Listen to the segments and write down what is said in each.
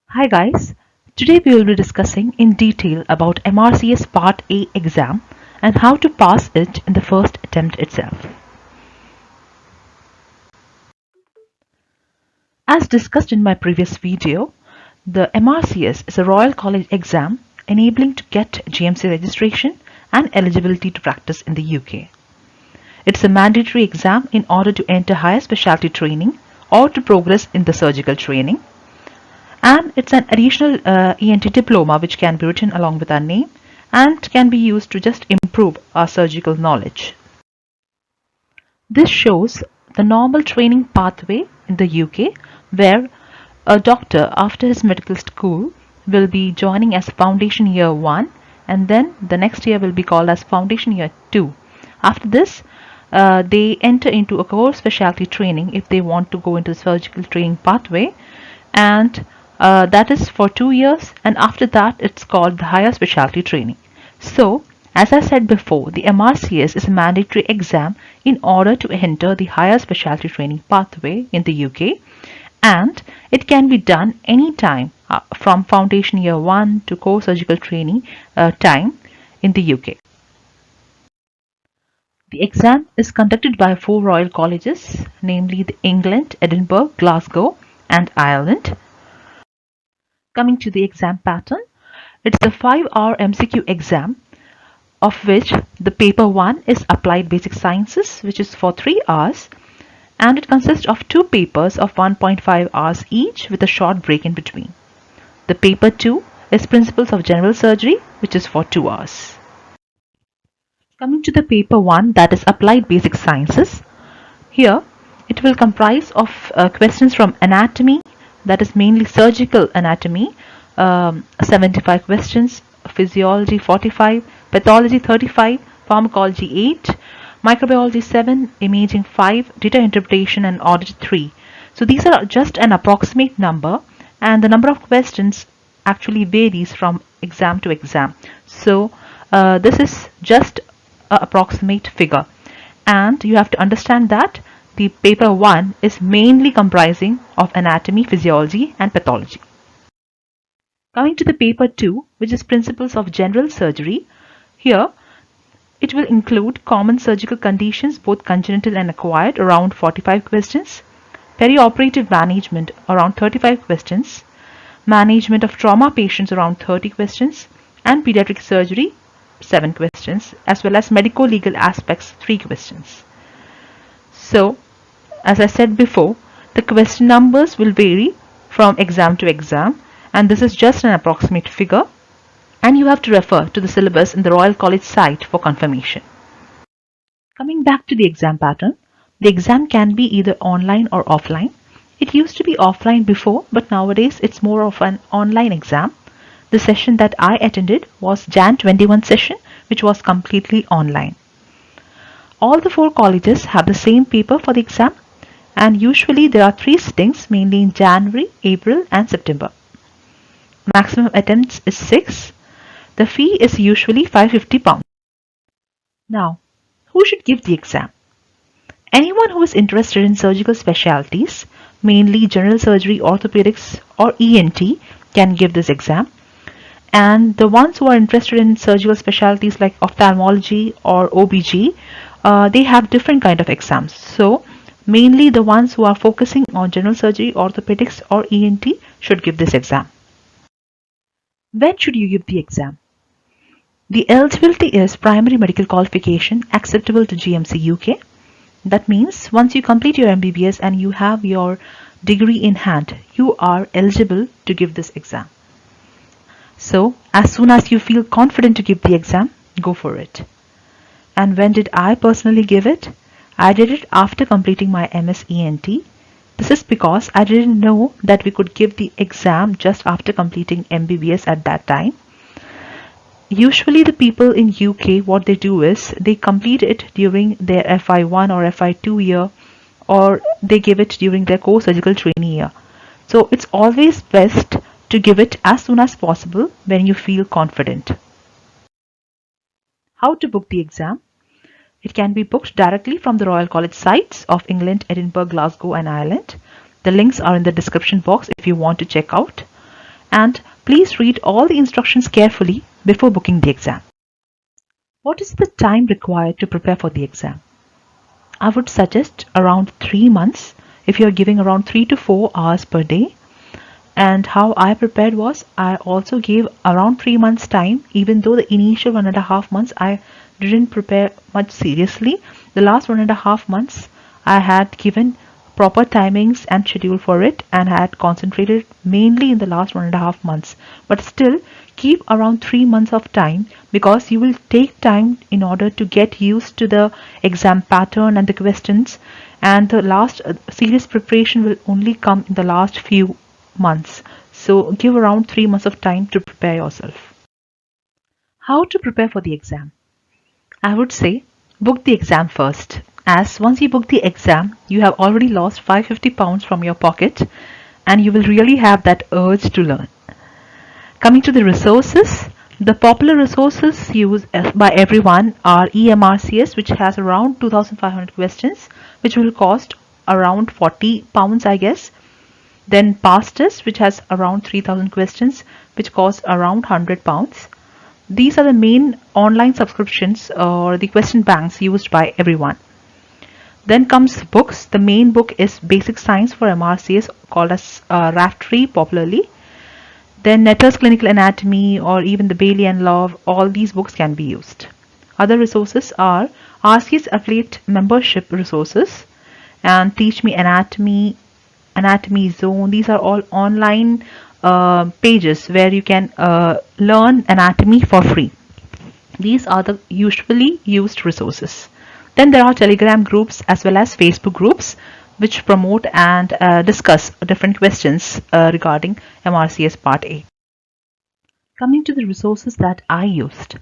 Hi guys, today we will be discussing in detail about MRCS Part A exam and how to pass it in the first attempt itself. As discussed in my previous video, the MRCS is a Royal College exam enabling to get GMC registration and eligibility to practice in the UK. It's a mandatory exam in order to enter higher specialty training or to progress in the surgical training. And it's an additional ENT diploma which can be written along with our name and can be used to just improve our surgical knowledge. This shows the normal training pathway in the UK where a doctor after his medical school will be joining as Foundation Year 1 and then the next year will be called as Foundation Year 2. After this, they enter into a core specialty training if they want to go into the surgical training pathway, and that is for 2 years, and after that it's called the higher specialty training. So as I said before, the MRCS is a mandatory exam in order to enter the higher specialty training pathway in the UK, and it can be done anytime from Foundation Year 1 to core surgical training time in the UK. The exam is conducted by 4 Royal Colleges, namely the England, Edinburgh, Glasgow and Ireland. Coming to the exam pattern, it's a 5-hour MCQ exam, of which the paper 1 is Applied Basic Sciences, which is for 3 hours, and it consists of 2 papers of 1.5 hours each with a short break in between. The paper 2 is Principles of General Surgery, which is for 2 hours. Coming to the paper 1, that is Applied Basic Sciences, here it will comprise of questions from anatomy, that is mainly surgical anatomy, 75 questions, physiology 45, pathology 35, pharmacology 8, microbiology 7, imaging 5, data interpretation and audit 3. So these are just an approximate number, and the number of questions actually varies from exam to exam. So this is just an approximate figure, and you have to understand that the paper 1 is mainly comprising of anatomy, physiology and pathology. Coming to the paper 2, which is Principles of General Surgery, here it will include common surgical conditions, both congenital and acquired, around 45 questions, perioperative management, around 35 questions, management of trauma patients, around 30 questions, and pediatric surgery, 7 questions, as well as medico-legal aspects, 3 questions. So, as I said before, the question numbers will vary from exam to exam, and this is just an approximate figure, and you have to refer to the syllabus in the Royal College site for confirmation. Coming back to the exam pattern, the exam can be either online or offline. It used to be offline before, but nowadays it's more of an online exam. The session that I attended was Jan 21 session, which was completely online. All the 4 colleges have the same paper for the exam, and usually there are 3 sittings, mainly in January, April and September. Maximum attempts is 6. The fee is usually £550. Now, who should give the exam? Anyone who is interested in surgical specialties, mainly general surgery, orthopedics or ENT, can give this exam. And the ones who are interested in surgical specialties like ophthalmology or OBG, they have different kind of exams. So mainly the ones who are focusing on general surgery, orthopedics or ENT should give this exam. When should you give the exam? The eligibility is primary medical qualification acceptable to GMC UK. That means once you complete your MBBS and you have your degree in hand, you are eligible to give this exam. So as soon as you feel confident to give the exam, go for it. And when did I personally give it? I did it after completing my MS ENT. This is because I didn't know that we could give the exam just after completing MBBS at that time. Usually the people in UK, what they do is they complete it during their FI1 or FI2 year, or they give it during their core surgical training year. So it's always best to give it as soon as possible when you feel confident. How to book the exam? It can be booked directly from the Royal College sites of England, Edinburgh, Glasgow and Ireland. The links are in the description box if you want to check out. and please read all the instructions carefully before booking the exam. What is the time required to prepare for the exam? I would suggest around 3 months if you are giving around 3 to 4 hours per day. And how I prepared was I also gave around 3 months time, even though the initial 1.5 months I didn't prepare much seriously. The last 1.5 months I had given proper timings and schedule for it and had concentrated mainly in the last 1.5 months. But still keep around 3 months of time, because you will take time in order to get used to the exam pattern and the questions, and the last serious preparation will only come in the last few months. So give around 3 months of time to prepare yourself. How to prepare for the exam? I would say book the exam first, as once you book the exam, you have already lost 550 pounds from your pocket and you will really have that urge to learn. Coming to the resources, the popular resources used by everyone are EMRCS, which has around 2500 questions, which will cost around 40 pounds, I guess. Then past test, which has around 3000 questions, which costs around 100 pounds. These are the main online subscriptions or the question banks used by everyone. Then comes books. The main book is Basic Science for MRCS, called as RAFTRE popularly. Then Netter's Clinical Anatomy or even the Bailey and Love, all these books can be used. Other resources are RCS Affiliate Membership resources and Teach Me Anatomy, Anatomy Zone. These are all online pages where you can learn anatomy for free. These are the usually used resources. Then there are Telegram groups as well as Facebook groups which promote and discuss different questions regarding MRCS Part A. Coming to the resources that I used.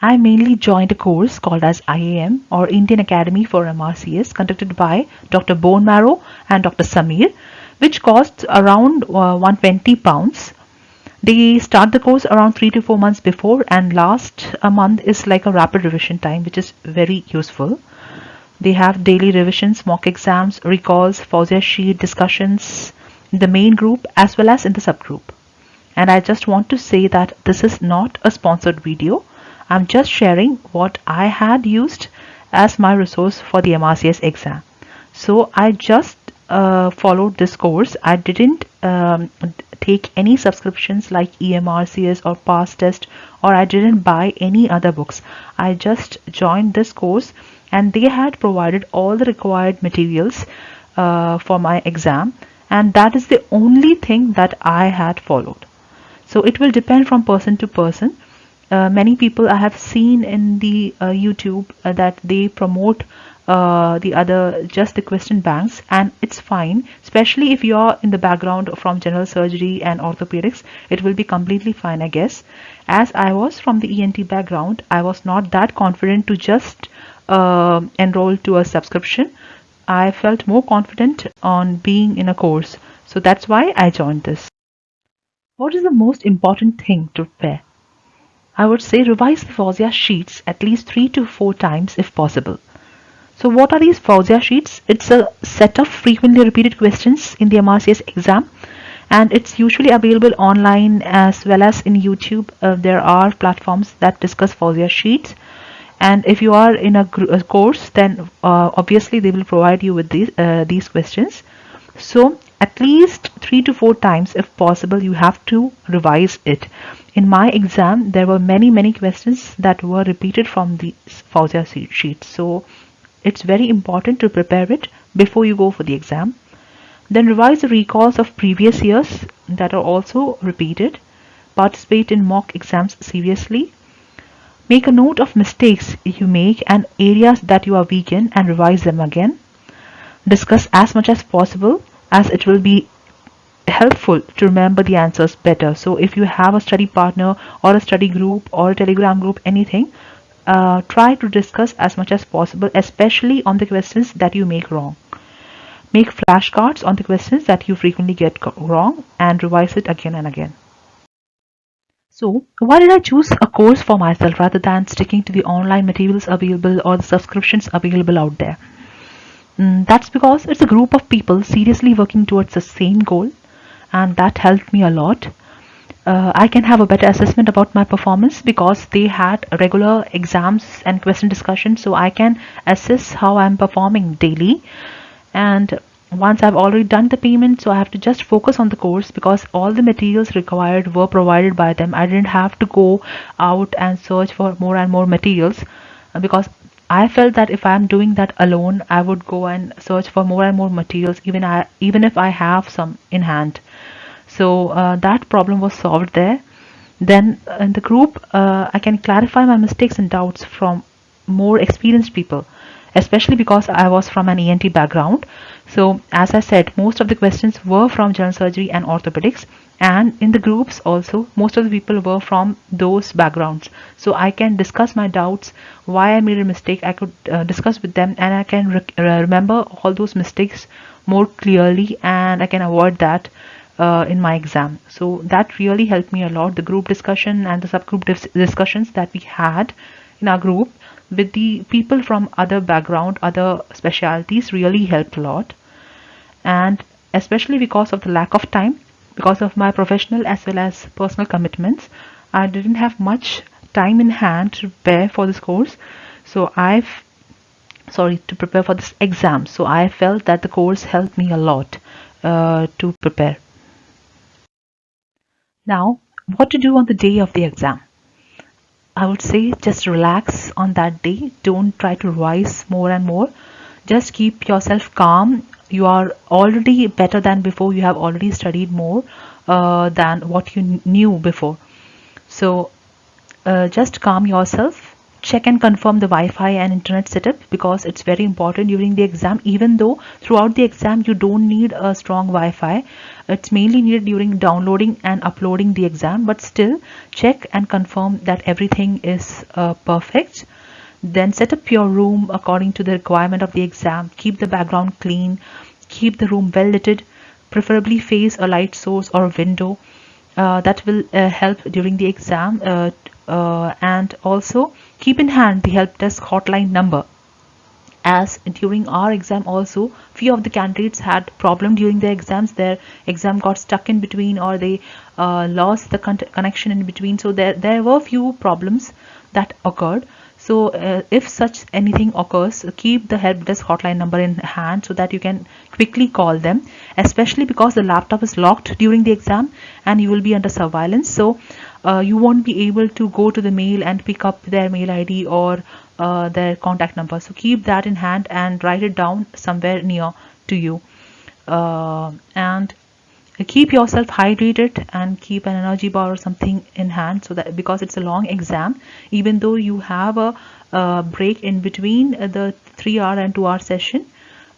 I mainly joined a course called as IAM or Indian Academy for MRCS, conducted by Dr. Bone Marrow and Dr. Samir, which costs around 120 pounds. They start the course around 3 to 4 months before, and last a month is like a rapid revision time, which is very useful. They have daily revisions, mock exams, recalls, Fausia sheet discussions in the main group as well as in the subgroup. And I just want to say that this is not a sponsored video. I'm just sharing what I had used as my resource for the MRCS exam. So I just followed this course. I didn't take any subscriptions like EMRCS or past test, or I didn't buy any other books. I just joined this course and they had provided all the required materials for my exam, and that is the only thing that I had followed. So it will depend from person to person. Many people I have seen in the YouTube that they promote just the question banks, and it's fine, especially if you are in the background from general surgery and orthopedics. It will be completely fine, I guess. As I was from the ENT background, I was not that confident to just enroll to a subscription. I felt more confident on being in a course, so that's why I joined this. What is the most important thing to prepare? I would say revise the Fausia sheets at least 3 to 4 times if possible. So what are these Fausia sheets? It's a set of frequently repeated questions in the MRCS exam, and it's usually available online as well as in YouTube. There are platforms that discuss Fausia sheets, and if you are in a course, then obviously they will provide you with these questions. So at least 3 to 4 times if possible you have to revise it. In my exam there were many questions that were repeated from the Fausia sheet, so it's very important to prepare it before you go for the exam. Then revise the recalls of previous years that are also repeated. Participate in mock exams seriously. Make a note of mistakes you make and areas that you are weak in and revise them again. Discuss as much as possible, as it will be helpful to remember the answers better. So if you have a study partner or a study group or a Telegram group, anything, try to discuss as much as possible, especially on the questions that you make wrong. Make flashcards on the questions that you frequently get wrong and revise it again and again. So why did I choose a course for myself rather than sticking to the online materials available or the subscriptions available out there? That's because it's a group of people seriously working towards the same goal, and that helped me a lot. I can have a better assessment about my performance because they had regular exams and question discussion, so I can assess how I'm performing daily. And once I've already done the payment, so I have to just focus on the course because all the materials required were provided by them. I didn't have to go out and search for more and more materials because I felt that if I'm doing that alone, I would go and search for more and more materials, even if I have some in hand. So that problem was solved there. Then in the group, I can clarify my mistakes and doubts from more experienced people, especially because I was from an ENT background. So as I said, most of the questions were from general surgery and orthopedics, and in the groups also, most of the people were from those backgrounds. So I can discuss my doubts, why I made a mistake. I could discuss with them, and I can remember all those mistakes more clearly, and I can avoid that in my exam. So that really helped me a lot. The group discussion and the subgroup discussions that we had in our group with the people from other background, other specialties really helped a lot. And especially because of the lack of time, because of my professional as well as personal commitments, I didn't have much time in hand to prepare for this course. So to prepare for this exam. So I felt that the course helped me a lot to prepare. Now, what to do on the day of the exam? I would say just relax on that day. Don't try to revise more and more. Just keep yourself calm. You are already better than before. You have already studied more than what you knew before. So just calm yourself. Check and confirm the Wi-Fi and internet setup because it's very important during the exam. Even though throughout the exam you don't need a strong Wi-Fi, it's mainly needed during downloading and uploading the exam, but still check and confirm that everything is perfect. Then set up your room according to the requirement of the exam. Keep the background clean, keep the room well lit, preferably face a light source or window. That will help during the exam, and also keep in hand the help desk hotline number, as during our exam also few of the candidates had problem during their exams. Their exam got stuck in between, or they lost the connection in between. So there were few problems that occurred. So if such anything occurs, keep the help desk hotline number in hand so that you can quickly call them, especially because the laptop is locked during the exam and you will be under surveillance. So you won't be able to go to the mail and pick up their mail ID or their contact number. So keep that in hand and write it down somewhere near to you. And keep yourself hydrated and keep an energy bar or something in hand, so that because it's a long exam, even though you have a break in between the 3 hour and 2 hour session,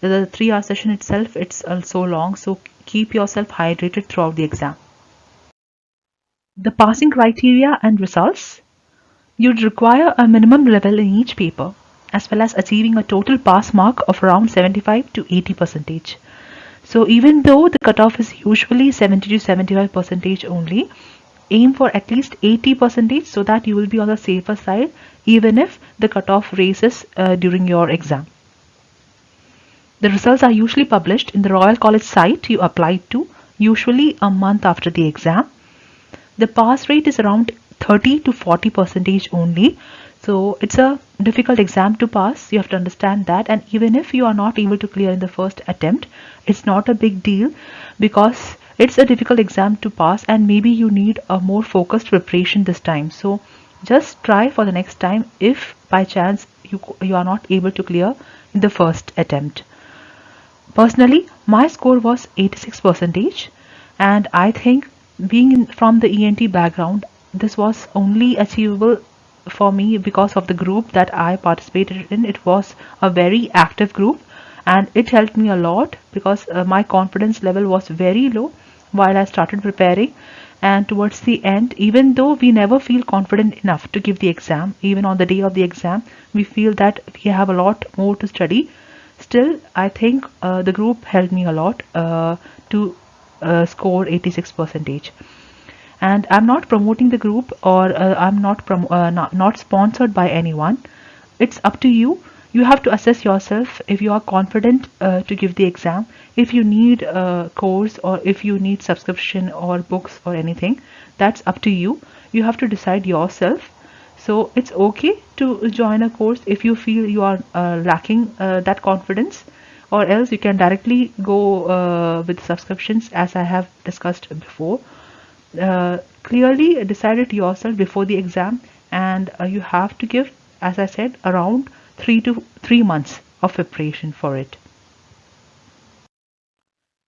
the 3 hour session itself, it's also long. So keep yourself hydrated throughout the exam. The passing criteria and results. You'd require a minimum level in each paper, as well as achieving a total pass mark of around 75 to 80%. So even though the cutoff is usually 70 to 75% only, aim for at least 80% so that you will be on the safer side even if the cutoff raises during your exam. The results are usually published in the Royal College site you applied to, usually a month after the exam. The pass rate is around 30 to 40% only. So it's a difficult exam to pass. You have to understand that. And even if you are not able to clear in the first attempt, it's not a big deal because it's a difficult exam to pass and maybe you need a more focused preparation this time. So just try for the next time if by chance you are not able to clear in the first attempt. Personally, my score was 86%, and I think being from the ENT background, this was only achievable for me because of the group that I participated in. It was a very active group and it helped me a lot because my confidence level was very low while I started preparing. And towards the end, even though we never feel confident enough to give the exam, even on the day of the exam, we feel that we have a lot more to study. Still, I think the group helped me a lot to score 86%. And I'm not promoting the group, or I'm not sponsored by anyone. It's up to you. You have to assess yourself if you are confident to give the exam, if you need a course or if you need subscription or books or anything. That's up to you. You have to decide yourself. So it's okay to join a course if you feel you are lacking that confidence, or else you can directly go with subscriptions as I have discussed before. Clearly decide it yourself before the exam, and you have to give, as I said, around 3 months of preparation for it.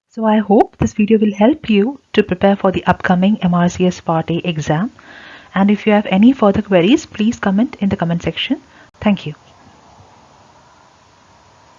So I hope this video will help you to prepare for the upcoming MRCS Part A exam. And if you have any further queries, please comment in the comment section. Thank you.